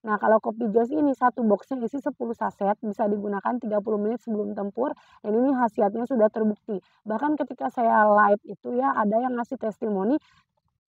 Nah, kalau kopi Joss ini satu boxnya isi 10 saset, bisa digunakan 30 menit sebelum tempur, dan ini khasiatnya sudah terbukti. Bahkan ketika saya live itu ya, ada yang ngasih testimoni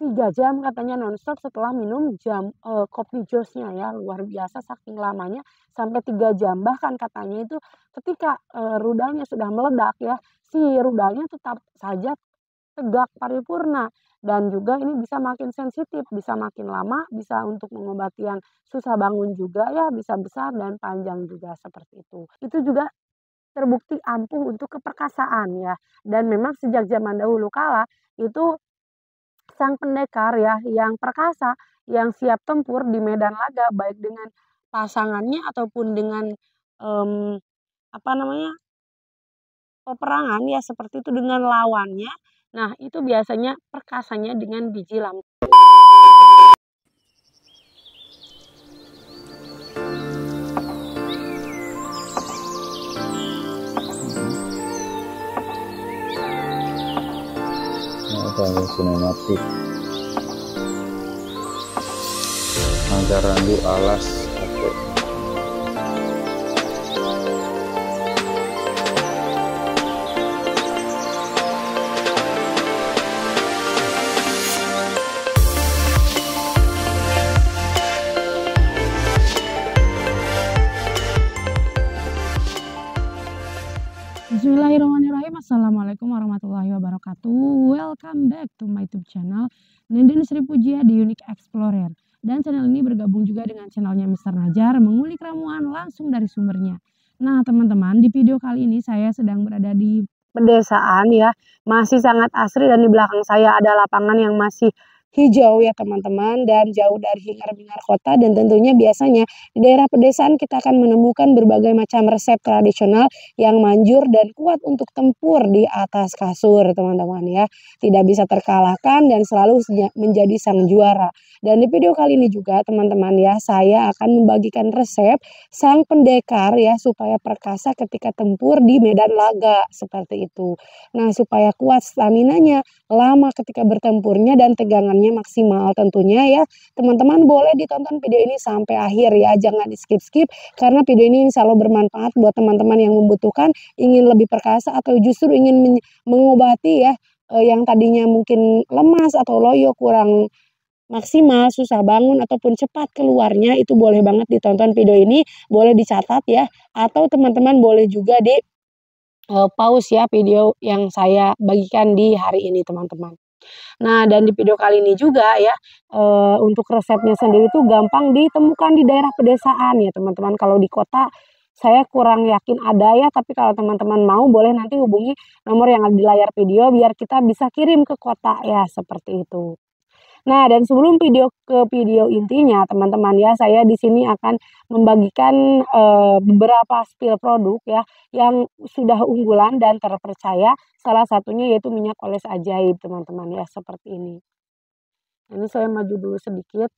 3 jam katanya nonstop setelah minum kopi Joss-nya ya, luar biasa saking lamanya sampai 3 jam. Bahkan katanya itu ketika, rudalnya sudah meledak ya, si rudalnya tetap saja tegak paripurna, dan juga ini bisa makin sensitif, bisa makin lama, bisa untuk mengobati yang susah bangun juga ya, bisa besar dan panjang juga seperti itu. Itu juga terbukti ampuh untuk keperkasaan ya, dan memang sejak zaman dahulu kala itu sang pendekar ya yang perkasa, yang siap tempur di medan laga baik dengan pasangannya ataupun dengan, mmm, apa namanya, peperangan ya seperti itu dengan lawannya. Nah, itu biasanya perkasanya dengan biji lampu. Apa ya, sinematik angka randu alas apa Bismillahirrahmanirrahim. Assalamualaikum warahmatullahi wabarakatuh. Welcome back to my YouTube channel Nenden Sri Pujia di Unique Explorer. Dan channel ini bergabung juga dengan channelnya Mr. Najar, mengulik ramuan langsung dari sumbernya. Nah teman-teman, di video kali ini saya sedang berada di pedesaan ya, masih sangat asri, dan di belakang saya ada lapangan yang masih hijau ya teman-teman, dan jauh dari hingar-bingar kota. Dan tentunya biasanya di daerah pedesaan kita akan menemukan berbagai macam resep tradisional yang manjur dan kuat untuk tempur di atas kasur teman-teman ya. Tidak bisa terkalahkan dan selalu menjadi sang juara. Dan di video kali ini juga teman-teman ya, saya akan membagikan resep sang pendekar ya supaya perkasa ketika tempur di medan laga seperti itu. Nah, supaya kuat staminanya, lama ketika bertempurnya, dan tegangannya maksimal tentunya ya. Teman-teman boleh ditonton video ini sampai akhir ya, jangan di skip-skip karena video ini insya Allah bermanfaat buat teman-teman yang membutuhkan, ingin lebih perkasa atau justru ingin mengobati ya yang tadinya mungkin lemas atau loyo, kurang maksimal, susah bangun ataupun cepat keluarnya. Itu boleh banget ditonton video ini, boleh dicatat ya, atau teman-teman boleh juga di pause ya video yang saya bagikan di hari ini teman-teman. Nah, dan di video kali ini juga ya, untuk resepnya sendiri tuh gampang ditemukan di daerah pedesaan ya teman-teman. Kalau di kota saya kurang yakin ada ya, tapi kalau teman-teman mau boleh nanti hubungi nomor yang ada di layar video biar kita bisa kirim ke kota ya, seperti itu. Nah, dan sebelum video intinya teman-teman ya, saya di sini akan membagikan, beberapa spill produk ya, yang sudah unggulan dan terpercaya, salah satunya yaitu minyak oles ajaib teman-teman ya, seperti ini. Ini saya maju dulu sedikit.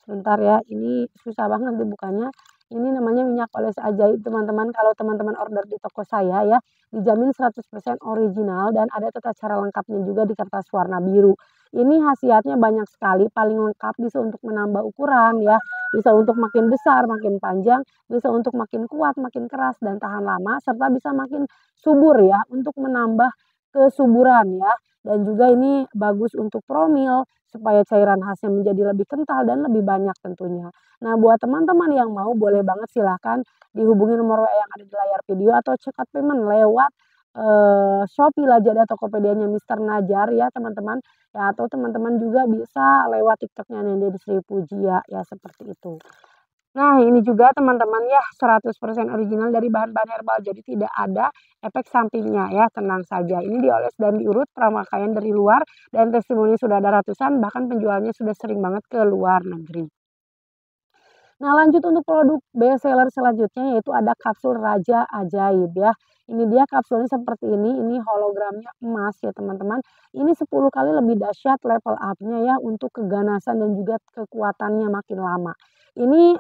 Sebentar ya, ini susah banget dibukanya. Ini namanya minyak oles ajaib teman-teman. Kalau teman-teman order di toko saya ya, dijamin 100% original dan ada tata cara lengkapnya juga di kertas warna biru. Ini khasiatnya banyak sekali, paling lengkap, bisa untuk menambah ukuran ya, bisa untuk makin besar, makin panjang, bisa untuk makin kuat, makin keras dan tahan lama, serta bisa makin subur ya, untuk menambah kesuburan ya. Dan juga ini bagus untuk promil, supaya cairan khasnya menjadi lebih kental dan lebih banyak tentunya. Nah, buat teman-teman yang mau boleh banget silahkan dihubungi nomor WA yang ada di layar video atau check out payment lewat Shopee, Lazada, Tokopedia-nya Mister Najar ya teman-teman. Ya, atau teman-teman juga bisa lewat TikTok-nya Nenden Sri Pujia ya, seperti itu. Nah, ini juga teman-teman ya 100% original dari bahan-bahan herbal, jadi tidak ada efek sampingnya ya, tenang saja. Ini dioles dan diurut pramakaian dari luar, dan testimoni sudah ada ratusan, bahkan penjualnya sudah sering banget ke luar negeri. Nah, lanjut untuk produk best seller selanjutnya yaitu ada kapsul Raja Ajaib ya. Ini dia kapsulnya seperti ini hologramnya emas ya teman-teman. Ini 10 kali lebih dahsyat level up-nya ya, untuk keganasan dan juga kekuatannya makin lama. Ini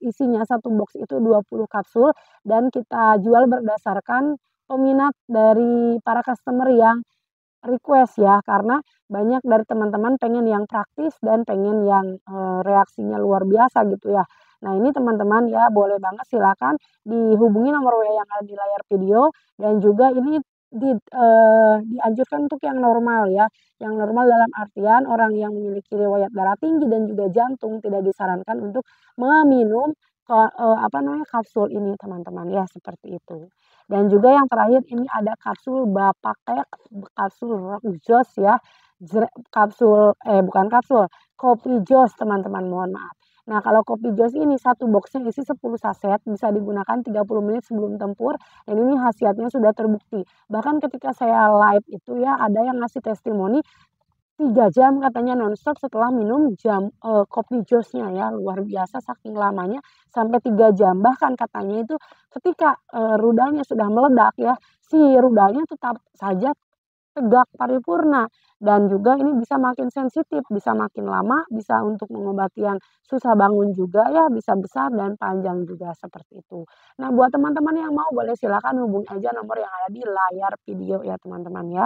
isinya satu box itu 20 kapsul, dan kita jual berdasarkan peminat dari para customer yang request ya, karena banyak dari teman-teman pengen yang praktis dan pengen yang, reaksinya luar biasa gitu ya. Nah ini teman-teman ya boleh banget silakan dihubungi nomor WA yang ada di layar video dan juga ini dianjurkan untuk yang normal ya, yang normal dalam artian orang yang memiliki riwayat darah tinggi dan juga jantung tidak disarankan untuk meminum kapsul ini teman-teman ya, seperti itu. Dan juga yang terakhir ini ada kapsul Bapatek, kapsul Rock Joss ya, bukan kapsul, Kopi Joss teman-teman, mohon maaf. Nah kalau Kopi Joss ini satu boxnya isi 10 saset, bisa digunakan 30 menit sebelum tempur, dan ini khasiatnya sudah terbukti. Bahkan ketika saya live itu ya, ada yang ngasih testimoni 3 jam katanya nonstop setelah minum kopi Joss-nya ya, luar biasa saking lamanya sampai 3 jam. Bahkan katanya itu ketika, rudalnya sudah meledak ya, si rudalnya tetap saja tegak paripurna dan juga ini bisa makin sensitif, bisa makin lama, bisa untuk mengobati yang susah bangun juga ya, bisa besar dan panjang juga seperti itu. Nah buat teman-teman yang mau boleh silakan hubungi aja nomor yang ada di layar video ya teman-teman ya.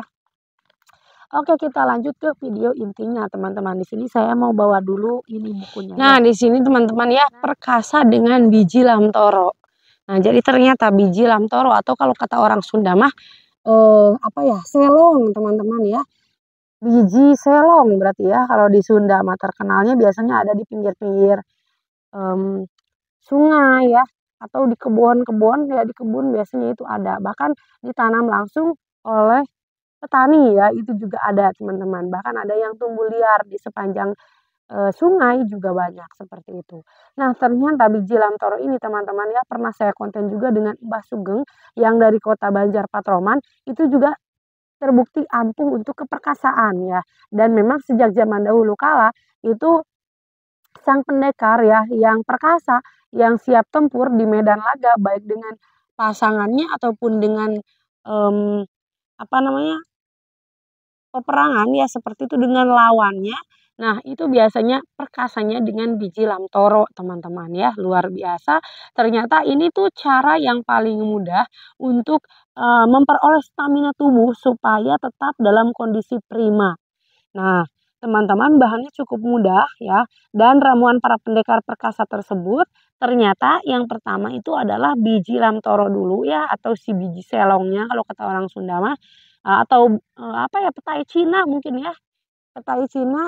Oke, kita lanjut ke video intinya, teman-teman. Di sini saya mau bawa dulu ini bukunya. Nah, di sini teman-teman ya, perkasa dengan biji lamtoro. Nah, jadi ternyata biji lamtoro atau kalau kata orang Sunda mah selong, teman-teman ya. Biji selong berarti ya kalau di Sunda mah terkenalnya biasanya ada di pinggir-pinggir sungai ya atau di kebun-kebun ya, di kebun biasanya itu ada. Bahkan ditanam langsung oleh petani ya, itu juga ada teman-teman, bahkan ada yang tumbuh liar di sepanjang, sungai juga banyak, seperti itu. Nah ternyata biji lamtoro ini teman-teman ya, pernah saya konten juga dengan Mbah Sugeng yang dari kota Banjar Patroman, itu juga terbukti ampuh untuk keperkasaan ya, dan memang sejak zaman dahulu kala, itu sang pendekar ya, yang perkasa, yang siap tempur di medan laga, baik dengan pasangannya ataupun dengan, mmm, apa namanya, peperangan ya seperti itu dengan lawannya. Nah, itu biasanya perkasanya dengan biji lamtoro, teman-teman ya, luar biasa. Ternyata ini tuh cara yang paling mudah untuk, memperoleh stamina tubuh supaya tetap dalam kondisi prima. Nah, teman-teman bahannya cukup mudah ya, dan ramuan para pendekar perkasa tersebut ternyata yang pertama itu adalah biji lamtoro dulu ya, atau si biji selongnya kalau kata orang Sunda mah, atau, petai Cina mungkin ya. Petai Cina,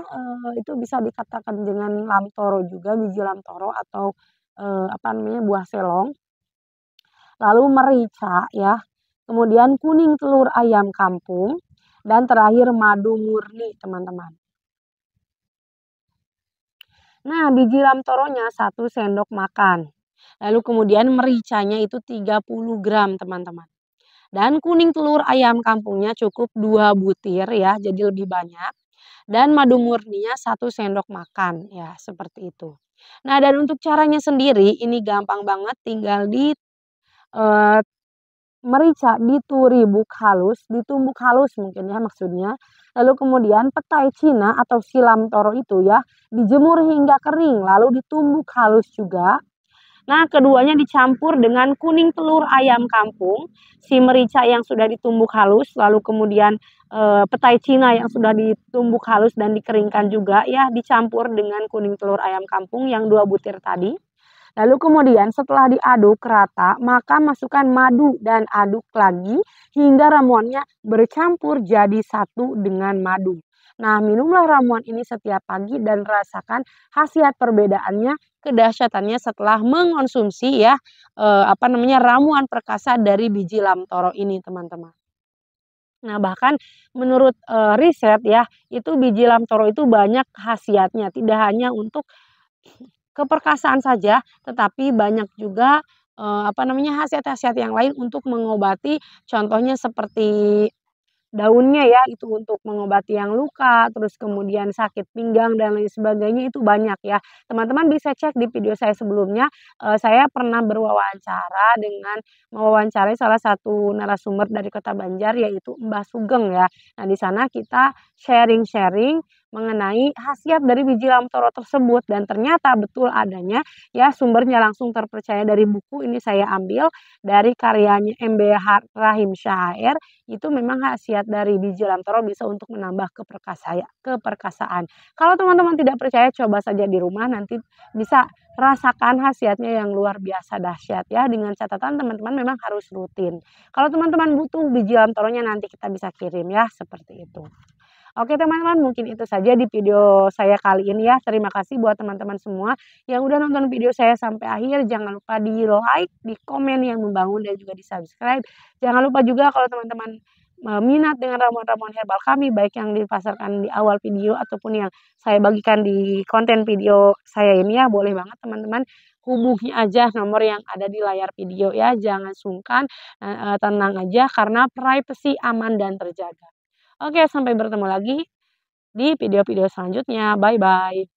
itu bisa dikatakan dengan lamtoro juga, biji lamtoro atau, buah selong. Lalu merica ya, kemudian kuning telur ayam kampung, dan terakhir madu murni teman-teman. Nah biji lamtoronya 1 sendok makan, lalu kemudian mericanya itu 30 gram teman-teman. Dan kuning telur ayam kampungnya cukup 2 butir ya, jadi lebih banyak. Dan madu murninya 1 sendok makan, ya seperti itu. Nah dan untuk caranya sendiri ini gampang banget tinggal eee, merica ditumbuk halus mungkin ya maksudnya. Lalu kemudian petai Cina atau si lamtoro itu ya, dijemur hingga kering lalu ditumbuk halus juga. Nah, keduanya dicampur dengan kuning telur ayam kampung, si merica yang sudah ditumbuk halus, lalu kemudian, petai Cina yang sudah ditumbuk halus dan dikeringkan juga ya, dicampur dengan kuning telur ayam kampung yang 2 butir tadi. Lalu kemudian setelah diaduk rata, maka masukkan madu dan aduk lagi hingga ramuannya bercampur jadi satu dengan madu. Nah, minumlah ramuan ini setiap pagi dan rasakan khasiat perbedaannya, kedahsyatannya setelah mengonsumsi ya, ramuan perkasa dari biji lamtoro ini, teman-teman. Nah, bahkan menurut, riset ya, itu biji lamtoro itu banyak khasiatnya, tidak hanya untuk keperkasaan saja, tetapi banyak juga, khasiat-khasiat yang lain untuk mengobati, contohnya seperti daunnya ya, itu untuk mengobati yang luka, terus kemudian sakit pinggang dan lain sebagainya itu banyak ya. Teman-teman bisa cek di video saya sebelumnya, saya pernah berwawancara dengan mewawancarai salah satu narasumber dari Kota Banjar yaitu Mbah Sugeng ya. Nah di sana kita sharing-sharing mengenai khasiat dari biji lamtoro tersebut, dan ternyata betul adanya ya, sumbernya langsung terpercaya dari buku ini saya ambil dari karyanya M.B. Rahim Syair. Itu memang khasiat dari biji lamtoro bisa untuk menambah keperkasaan. Kalau teman-teman tidak percaya, coba saja di rumah, nanti bisa rasakan khasiatnya yang luar biasa dahsyat ya, dengan catatan teman-teman memang harus rutin. Kalau teman-teman butuh biji lamtoronya, nanti kita bisa kirim ya, seperti itu. Oke teman-teman, mungkin itu saja di video saya kali ini ya. Terima kasih buat teman-teman semua yang udah nonton video saya sampai akhir. Jangan lupa di like, di komen yang membangun, dan juga di subscribe. Jangan lupa juga kalau teman-teman minat dengan ramuan-ramuan herbal kami, baik yang dipasarkan di awal video ataupun yang saya bagikan di konten video saya ini ya, boleh banget teman-teman hubungi aja nomor yang ada di layar video ya. Jangan sungkan, tenang aja karena privacy aman dan terjaga. Oke, sampai bertemu lagi di video-video selanjutnya. Bye-bye.